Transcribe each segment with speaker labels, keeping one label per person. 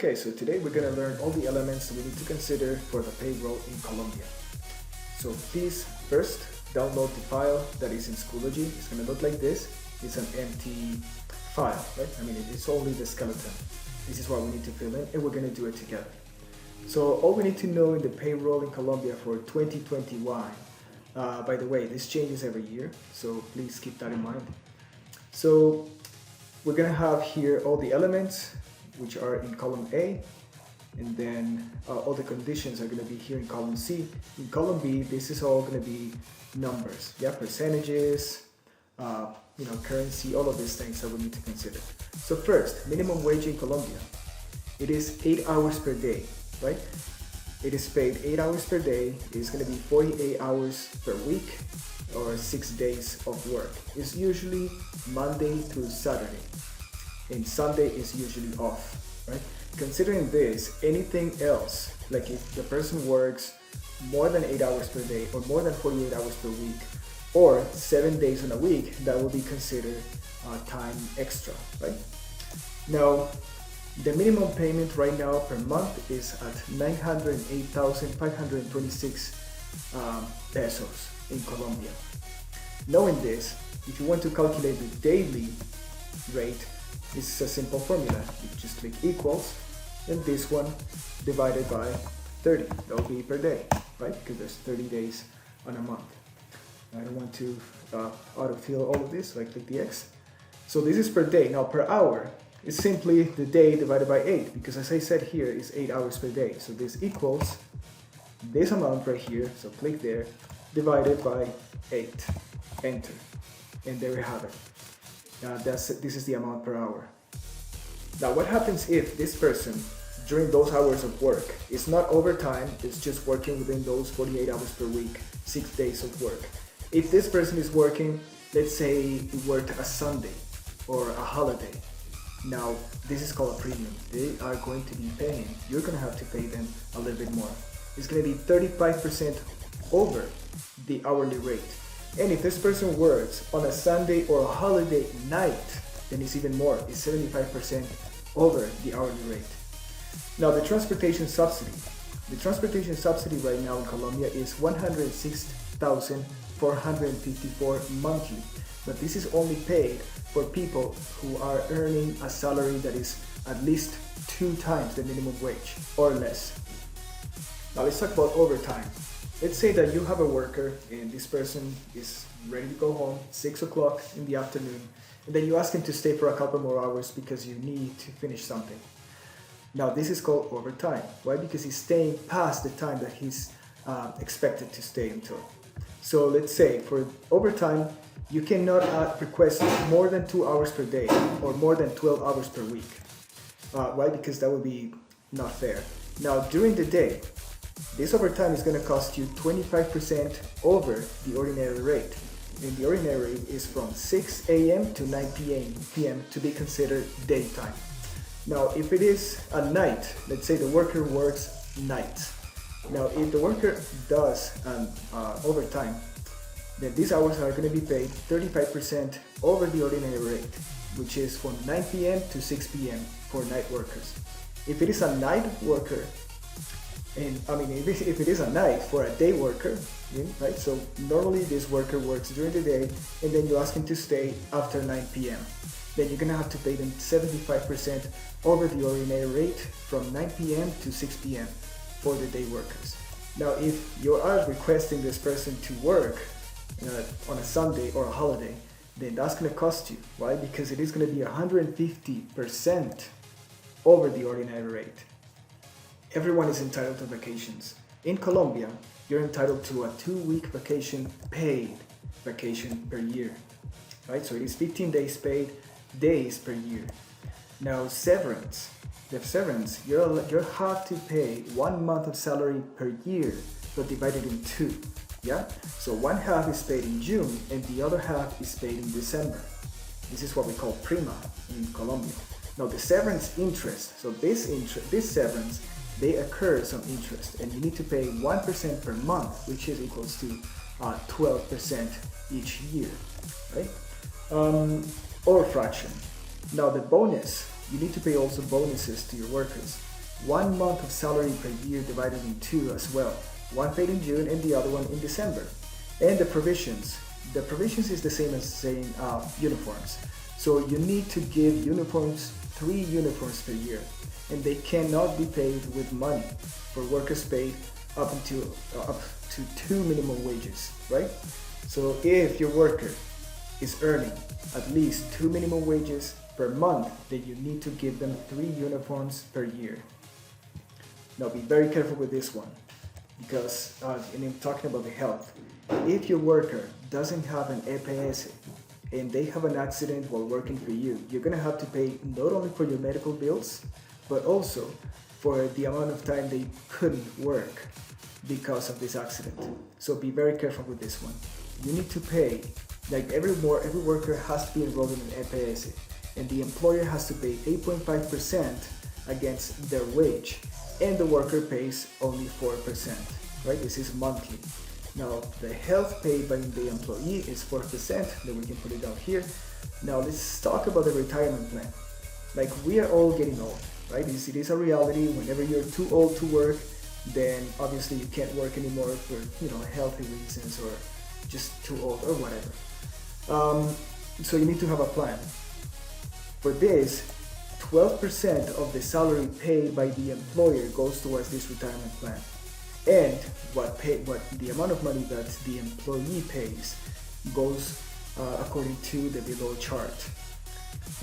Speaker 1: Okay, so today we're going to learn all the elements we need to consider for the payroll in Colombia. So please first download the file that is in Schoology. It's going to look like this. It's an empty file, right? I mean, it's only the skeleton. This is what we need to fill in, and we're going to do it together. So all we need to know in the payroll in Colombia for 2021, by the way, this changes every year, so please keep that in mind. So we're going to have here all the elements which are in column A, and then all the conditions are going to be here in column C. In column B, this is all going to be numbers, yeah, percentages, currency, all of these things that we need to consider. So first, minimum wage in Colombia, it is 8 hours per day, right? It is paid 8 hours per day. It's going to be 48 hours per week or 6 days of work. It's usually Monday through Saturday, and Sunday is usually off, right? Considering this, anything else, like if the person works more than 8 hours per day or more than 48 hours per week or 7 days in a week, that will be considered time extra, right? Now, the minimum payment right now per month is at 908,526 pesos in Colombia. Knowing this, if you want to calculate the daily rate, it's a simple formula. You just click equals, and this one divided by 30. That will be per day, right? Because there's 30 days on a month. I don't want to autofill all of this, so I click the X. So this is per day. Now per hour, it's simply the day divided by 8, because as I said here, it's 8 hours per day. So this equals this amount right here, so click there, divided by 8, enter, and there we have it. This is the amount per hour. Now what happens if this person, during those hours of work, is not overtime, it's just working within those 48 hours per week, 6 days of work. If this person is working, let's say he worked a Sunday or a holiday, now this is called a premium. They are going to be paying, you're going to have to pay them a little bit more. It's going to be 35% over the hourly rate. And if this person works on a Sunday or a holiday night, then it's even more. It's 75% over the hourly rate. Now the transportation subsidy. The transportation subsidy right now in Colombia is 106,454 monthly. But this is only paid for people who are earning a salary that is at least 2 times the minimum wage or less. Now let's talk about overtime. Let's say that you have a worker and this person is ready to go home 6 o'clock in the afternoon, and then you ask him to stay for a couple more hours because you need to finish something. Now this is called overtime. Why? Because he's staying past the time that he's expected to stay until. So let's say for overtime, you cannot request more than 2 hours per day or more than 12 hours per week. Why? Because that would be not fair. Now during the day, this overtime is going to cost you 25% over the ordinary rate. And the ordinary rate is from 6 a.m. to 9 p.m. to be considered daytime. Now, if it is a night, let's say the worker works nights. Now, if the worker does overtime, then these hours are going to be paid 35% over the ordinary rate, which is from 9 p.m. to 6 p.m. for night workers. If it is a night worker, and I mean, if it is a night for a day worker, right? So normally this worker works during the day, and then you ask him to stay after 9 p.m. Then you're gonna have to pay them 75% over the ordinary rate from 9 p.m. to 6 p.m. for the day workers. Now, if you are requesting this person to work on a Sunday or a holiday, then that's gonna cost you. Why? Because it is gonna be 150% over the ordinary rate. Everyone is entitled to vacations. In Colombia, you're entitled to a 2-week vacation, paid vacation per year, right? So it is 15 days paid days per year. Now severance, you have to pay 1 month of salary per year, but divided in 2, yeah? So one half is paid in June and the other half is paid in December. This is what we call prima in Colombia. Now the severance interest, so this severance, they accrue some interest, and you need to pay 1% per month, which is equals to 12% each year, right? Or fraction. Now the bonus, you need to pay also bonuses to your workers. 1 month of salary per year divided in two as well. One paid in June and the other one in December. And the provisions. The provisions is the same as saying uniforms. So you need to give uniforms, 3 uniforms per year. And they cannot be paid with money for workers paid up to 2 minimum wages, right? So if your worker is earning at least 2 minimum wages per month, then you need to give them 3 uniforms per year. Now be very careful with this one, because and I'm talking about the health. If your worker doesn't have an EPS and they have an accident while working for you, you're gonna have to pay not only for your medical bills, but also for the amount of time they couldn't work because of this accident. So be very careful with this one. You need to pay, like every worker has to be enrolled in an EPS, and the employer has to pay 8.5% against their wage, and the worker pays only 4%, right? This is monthly. Now, the health paid by the employee is 4%, then we can put it down here. Now, let's talk about the retirement plan. Like, we are all getting old, right? It is a reality. Whenever you're too old to work, then obviously you can't work anymore for, healthy reasons or just too old or whatever. So you need to have a plan. For this, 12% of the salary paid by the employer goes towards this retirement plan. And what the amount of money that the employee pays goes according to the below chart.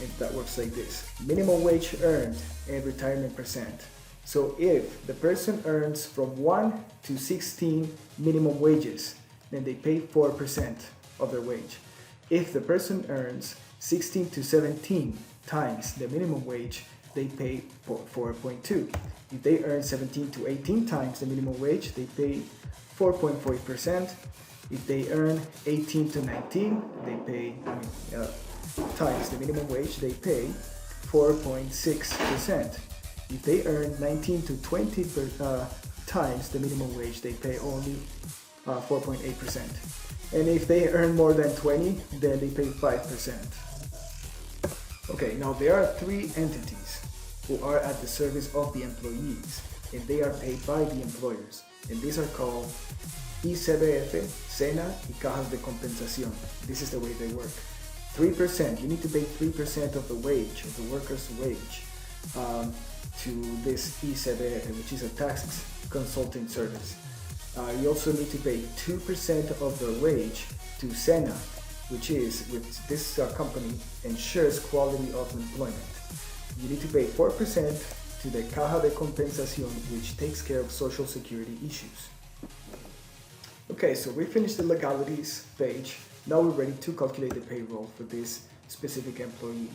Speaker 1: And that works like this: minimum wage earned and retirement percent. So if the person earns from 1 to 16 minimum wages, then they pay 4% of their wage. If the person earns 16 to 17 times the minimum wage, they pay 4.2. If they earn 17 to 18 times the minimum wage, they pay 4.4%. If they earn 18 to 19, they pay times the minimum wage, they pay 4.6%. If they earn 19 to 20 times the minimum wage, they pay only 4.8%. And if they earn more than 20, then they pay 5%. Okay, now there are 3 entities who are at the service of the employees, and they are paid by the employers. And these are called ICBF, SENA, y Cajas de Compensación. This is the way they work. 3%, you need to pay 3% of the wage, of the worker's wage, to this ICBF, which is a tax consulting service. You also need to pay 2% of the wage to SENA, which this company ensures quality of employment. You need to pay 4% to the Caja de Compensación, which takes care of social security issues. Okay, so we finished the legalities page. Now we're ready to calculate the payroll for this specific employee.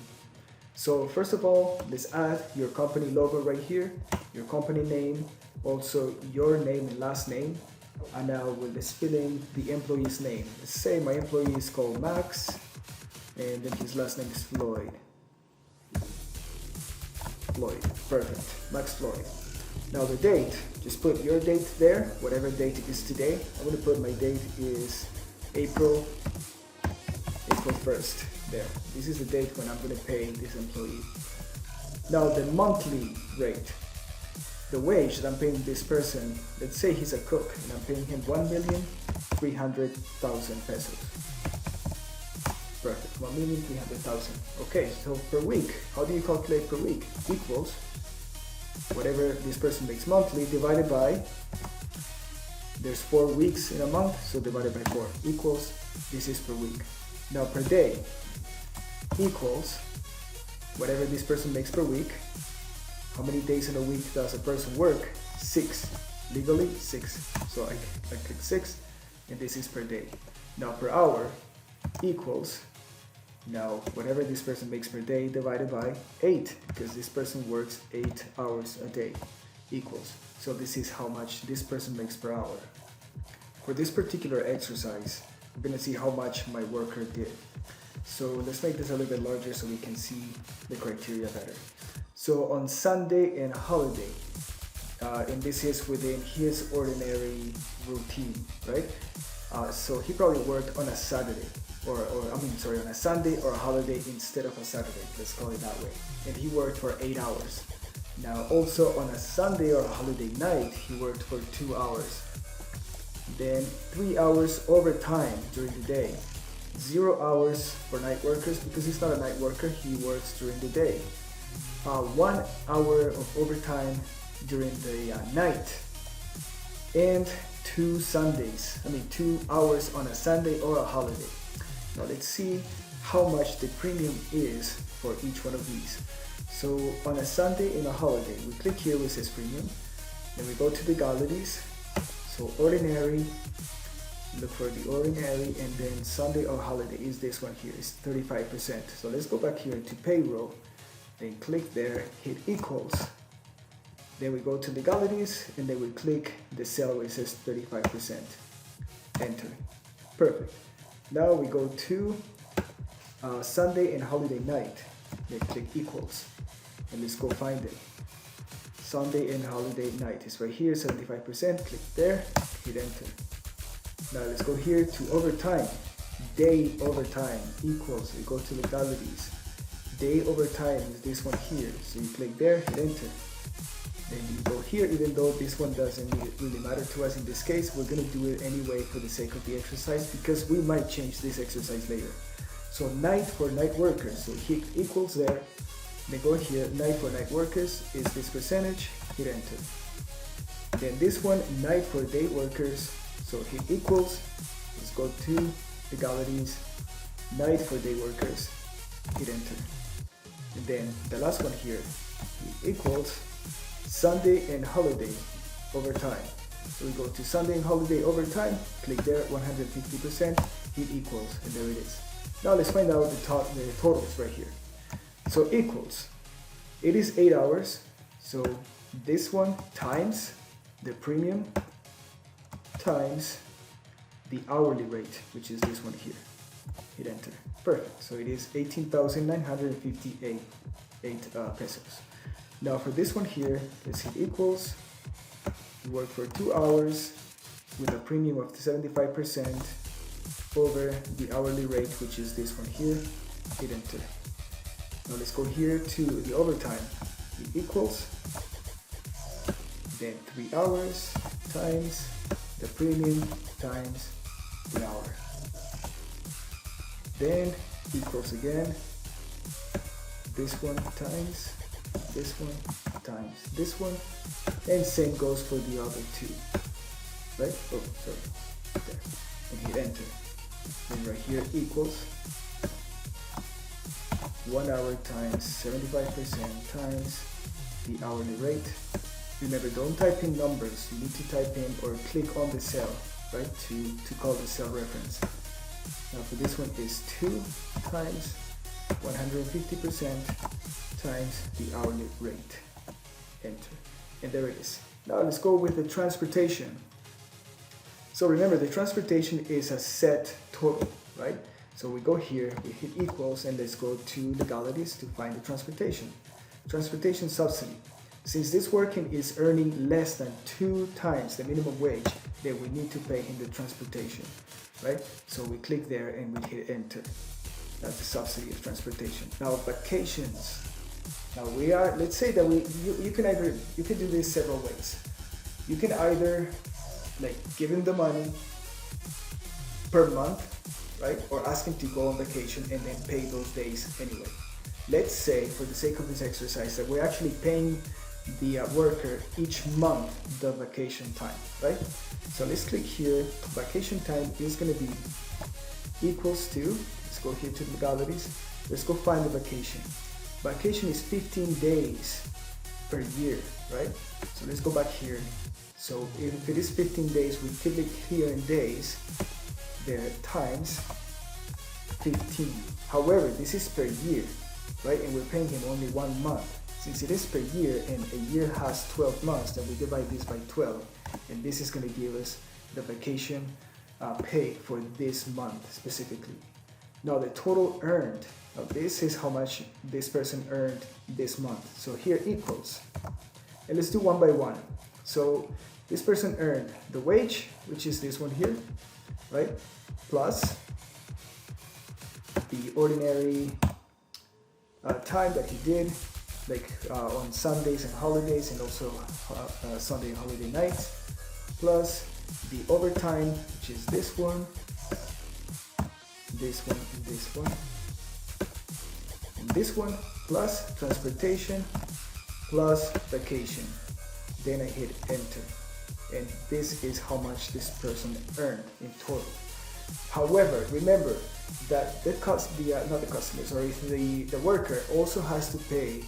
Speaker 1: So first of all, let's add your company logo right here, your company name, also your name and last name, and now we'll fill in the employee's name. Let's say my employee is called Max, and then his last name is Floyd. Floyd, perfect, Max Floyd. Now the date, just put your date there, whatever date it is today. I'm going to put my date is April 1st, there. This is the date when I'm going to pay this employee. Now the monthly rate, the wage that I'm paying this person, let's say he's a cook and I'm paying him 1,300,000 pesos. Perfect, 1,300,000. Okay, so per week, how do you calculate per week? Equals whatever this person makes monthly divided by, there's 4 weeks in a month, so divided by 4 equals, this is per week. Now per day equals whatever this person makes per week. How many days in a week does a person work? 6. Legally 6. So I click 6 and this is per day. Now per hour equals, now whatever this person makes per day divided by 8, because this person works 8 hours a day, equals. So this is how much this person makes per hour. For this particular exercise, we're going to see how much my worker did. So let's make this a little bit larger so we can see the criteria better. So on Sunday and holiday, and this is within his ordinary routine, right? So he probably worked on a Saturday, on a Sunday or a holiday instead of a Saturday, let's call it that way. And he worked for 8 hours. Now also on a Sunday or a holiday night, he worked for 2 hours. Then 3 hours overtime during the day. 0 hours for night workers because he's not a night worker, he works during the day. 1 hour of overtime during the night. And 2 hours on a Sunday or a holiday. Now let's see how much the premium is for each one of these. So on a Sunday and a holiday, we click here where it says premium, then we go to legalities. So ordinary, look for the ordinary, and then Sunday or holiday is this one here, it's 35%. So let's go back here to payroll, then click there, hit equals. Then we go to legalities, and then we click the cell where it says 35%. Enter. Perfect. Now we go to Sunday and holiday night. Then click equals. And let's go find it. Sunday and holiday night is right here, 75%. Click there, hit enter. Now let's go here to overtime. Day overtime equals, we go to legalities. Day overtime is this one here. So you click there, hit enter. Then you go here, even though this one doesn't really matter to us in this case, we're gonna do it anyway for the sake of the exercise because we might change this exercise later. So night for night workers, so hit equals there. Then go here, night for night workers is this percentage, hit enter. Then this one, night for day workers, so hit equals, let's go to legalities, night for day workers, hit enter. And then the last one here, hit equals, Sunday and holiday overtime. So we go to Sunday and holiday overtime, click there, 150%, hit equals, and there it is. Now let's find out the totals right here. So equals, it is 8 hours, so this one times the premium times the hourly rate, which is this one here. Hit enter. Perfect. So it is 18,958 pesos. Now for this one here, let's hit equals. We work for 2 hours with a premium of 75% over the hourly rate, which is this one here. Hit enter. Now let's go here to the overtime. Hit equals. Then 3 hours times the premium times the hour. Then equals again. This one times this one times this one, and same goes for the other two, right? Oh, sorry, there, and hit enter. Then right here equals 1 hour times 75% times the hourly rate. Remember, don't type in numbers, you need to type in or click on the cell, right, to call the cell reference. Now for this one is 2 times 150% times the hourly rate. Enter. And there it is. Now let's go with the transportation. So remember, the transportation is a set total, right? So we go here, we hit equals, and let's go to legalities to find the transportation. Transportation subsidy. Since this working is earning less than 2 times the minimum wage, then we need to pay him the transportation, right? So we click there and we hit enter. That's the subsidy of transportation. Now vacations. Now we are, let's say that you can do this several ways. You can either like give him the money per month, right? Or ask him to go on vacation and then pay those days anyway. Let's say, for the sake of this exercise, that we're actually paying the worker each month the vacation time, right? So let's click here. Vacation time is going to be equals to, let's go here to legalities. Let's go find the vacation. Vacation is 15 days per year, right? So let's go back here. So if it is 15 days, we click here in days, there times 15. However, this is per year, right? And we're paying him only 1 month. Since it is per year and a year has 12 months, then we divide this by 12. And this is going to give us the vacation pay for this month specifically. Now the total earned. Now this is how much this person earned this month. So here equals. And let's do one by one. So this person earned the wage, which is this one here, right? Plus the ordinary time that he did, like on Sundays and holidays, and also Sunday and holiday nights, plus the overtime, which is this one, this one, and this one, and this one, plus transportation, plus vacation. Then I hit enter, and this is how much this person earned in total. However, remember that the worker also has to pay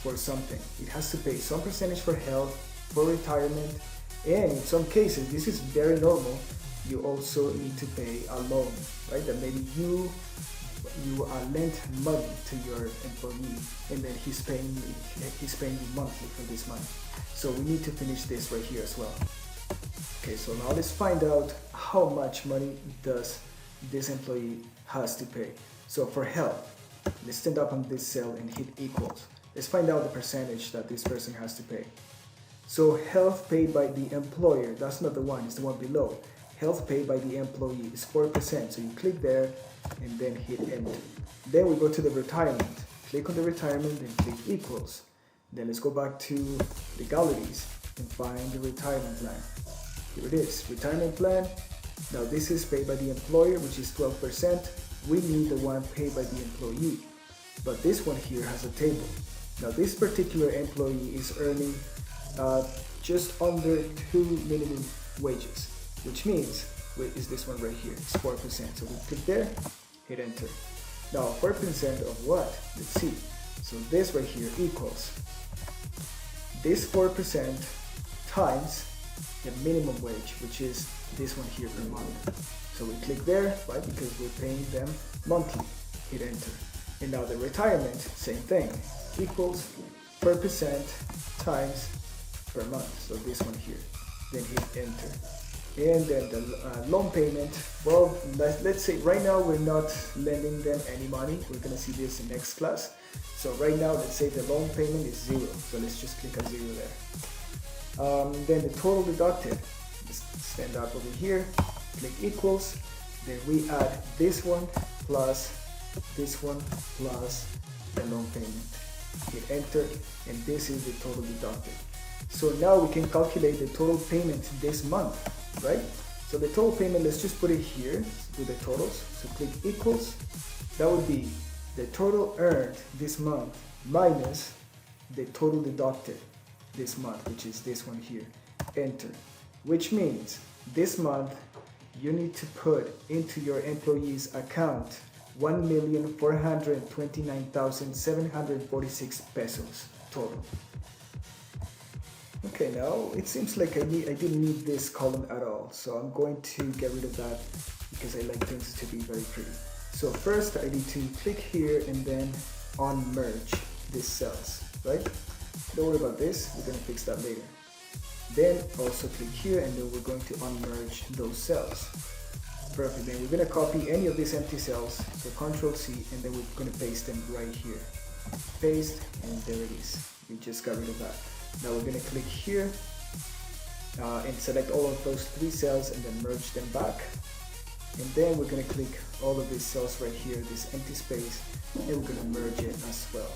Speaker 1: for something. It has to pay some percentage for health, for retirement, and in some cases, this is very normal, you also need to pay a loan, right? That maybe you lent money to your employee, and then he's paying you monthly for this money. So we need to finish this right here as well. Okay, so now let's find out how much money does this employee has to pay. So for health, let's stand up on this cell and hit equals. Let's find out the percentage that this person has to pay. So health paid by the employer, that's not the one, it's the one below. Health paid by the employee is 4%. So you click there and then hit enter. Then we go to the retirement. Click on the retirement and click equals. Then let's go back to legalities and find the retirement plan. Here it is, retirement plan. Now this is paid by the employer, which is 12%. We need the one paid by the employee. But this one here has a table. Now this particular employee is earning just under 2 minimum wages, which means, is this one right here, it's 4%. So we click there, hit enter. Now 4% of what? Let's see. So this right here equals this 4% times the minimum wage, which is this one here per month. So we click there, right, because we're paying them monthly, hit enter. And now the retirement, same thing, equals 4% times per month, so this one here, then hit enter. And then the loan payment, well, let's say right now we're not lending them any money. We're gonna see this in next class. So right now, let's say the loan payment is 0, so let's just click on 0 there. Then the total deducted, let's stand up over here, click equals, then we add this one plus this one plus the loan payment, hit enter, and this is the total deducted. So now we can calculate the total payment this month, right? So the total payment, let's just put it here with the totals. So click equals, that would be the total earned this month minus the total deducted this month, which is this one here, enter. Which means this month you need to put into your employee's account 1,429,746 pesos total. Okay, now it seems like I didn't need this column at all, so I'm going to get rid of that because I like things to be very pretty. So first I need to click here and then unmerge these cells, right? Don't worry about this, we're going to fix that later. Then also click here and then we're going to unmerge those cells. Perfect, then we're going to copy any of these empty cells, so Ctrl C, and then we're going to paste them right here. Paste, and there it is. We just got rid of that. Now we're going to click here and select all of those 3 cells and then merge them back. And then we're going to click all of these cells right here, this empty space, and we're going to merge it as well.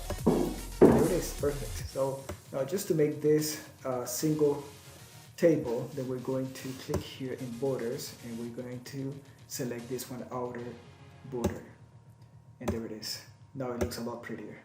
Speaker 1: There it is, perfect. So now just to make this single table, then we're going to click here in borders and we're going to select this one, outer border. And there it is. Now it looks a lot prettier.